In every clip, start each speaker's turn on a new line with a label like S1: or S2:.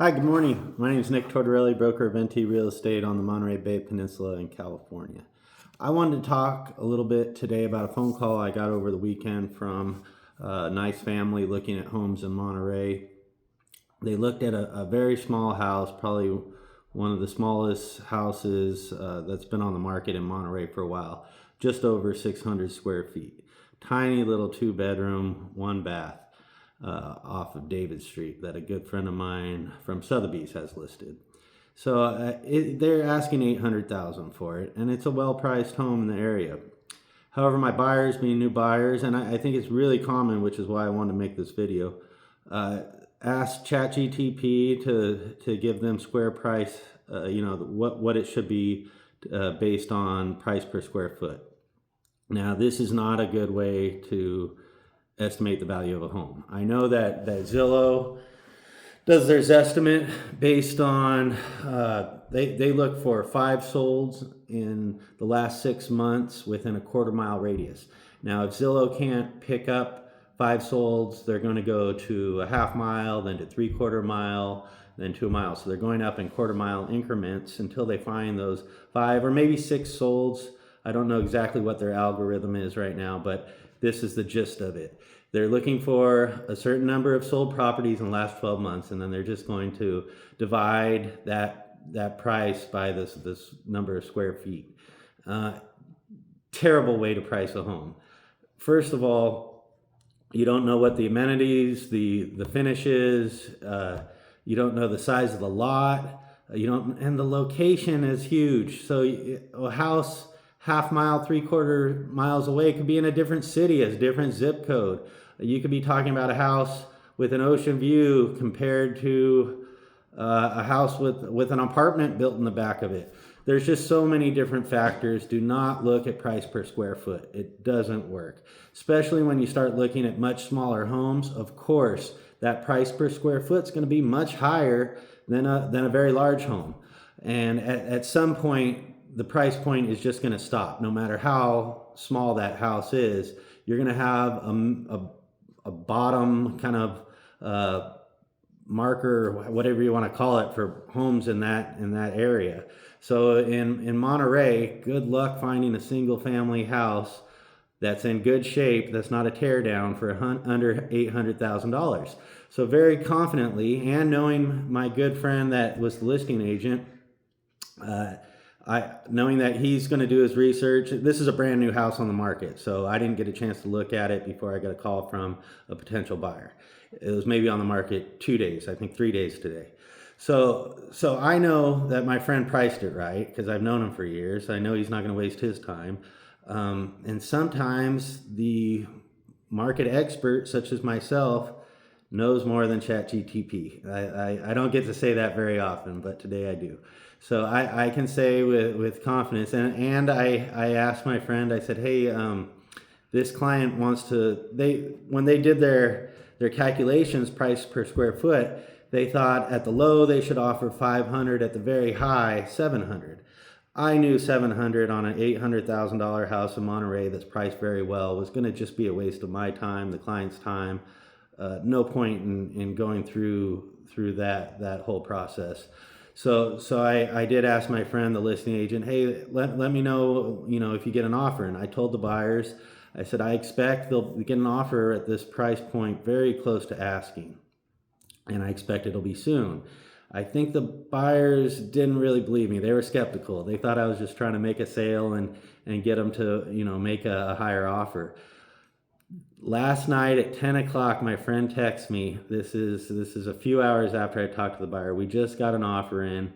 S1: Hi, good morning. My name is Nick Tortorelli, broker of NT Real Estate on the Monterey Bay Peninsula in California. I wanted to talk a little bit today about a phone call I got over the weekend from a nice family looking at homes in Monterey. They looked at a very small house, probably one of the smallest houses that's been on the market in Monterey for a while, just over 600 square feet. Tiny little 2-bedroom, 1 bath off of David Street that a good friend of mine from Sotheby's has listed. So they're asking $800,000 for it, and it's a well-priced home in the area. However, my buyers, being new buyers, and I think it's really common, which is why I wanted to make this video, ask ChatGTP to give them square price, what it should be based on price per square foot. Now, this is not a good way to estimate the value of a home. I know that Zillow does their zestimate based on, they look for 5 solds in the last 6 months within a quarter-mile radius. Now, if Zillow can't pick up 5 solds, they're going to go to a half mile, then to 3/4 mile, then to a mile. So they're going up in quarter-mile increments until they find those 5 or maybe 6 solds. I don't know exactly what their algorithm is right now, but this is the gist of it. They're looking for a certain number of sold properties in the last 12 months, and then they're just going to divide that price by this number of square feet. Terrible way to price a home. First of all, you don't know what the amenities, the finish is. You don't know the size of the lot. And the location is huge. So a house half mile, 3/4 miles away could be in a different city, has different zip code. You could be talking about a house with an ocean view compared to a house with an apartment built in the back of it. There's just so many different factors. Do not look at price per square foot. It doesn't work. Especially when you start looking at much smaller homes. Of course, that price per square foot is going to be much higher than a very large home. And at some point, the price point is just going to stop. No matter how small that house is, you're going to have a bottom kind of marker, whatever you want to call it, for homes in that area. So in Monterey, good luck finding a single family house that's in good shape, that's not a tear down, for under $800,000. So very confidently, and knowing my good friend that was the listing agent, knowing that he's going to do his research. This is a brand new house on the market, so I didn't get a chance to look at it before I got a call from a potential buyer. It was maybe on the market 2 days, I think 3 days today. So I know that my friend priced it right because I've known him for years. I know he's not going to waste his time. And sometimes the market expert, such as myself, knows more than ChatGTP. I don't get to say that very often, but today I do. So I can say with confidence, and I asked my friend, I said, hey, this client wants to, when they did their calculations, price per square foot, they thought at the low they should offer 500, at the very high 700. I knew 700 on an $800,000 house in Monterey that's priced very well was going to just be a waste of my time, the client's time. No point in going through that whole process. So I did ask my friend, the listing agent, hey, let me know, if you get an offer. And I told the buyers, I said, I expect they'll get an offer at this price point very close to asking. And I expect it'll be soon. I think the buyers didn't really believe me. They were skeptical. They thought I was just trying to make a sale and get them to, make a higher offer. Last night at 10 o'clock, my friend texts me. This is a few hours after I talked to the buyer. We just got an offer in,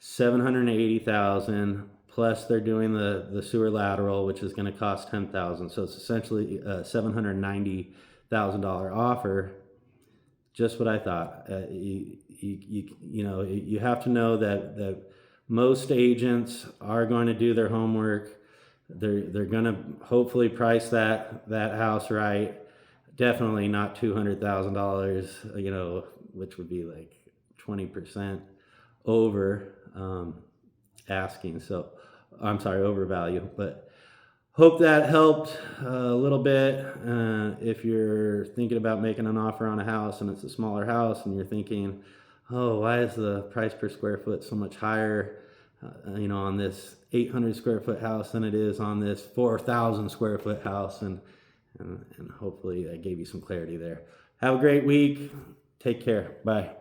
S1: $780,000, plus they're doing the sewer lateral, which is going to cost $10,000. So it's essentially a $790,000 offer. Just what I thought. You have to know that most agents are going to do their homework. They're going to hopefully price that house right. Definitely not $200,000, which would be like 20% over asking. So I'm sorry, overvalue. But hope that helped a little bit. If you're thinking about making an offer on a house and it's a smaller house and you're thinking oh, why is the price per square foot so much higher, on this 800 square foot house than it is on this 4,000 square foot house? And hopefully I gave you some clarity there. Have a great week. Take care. Bye.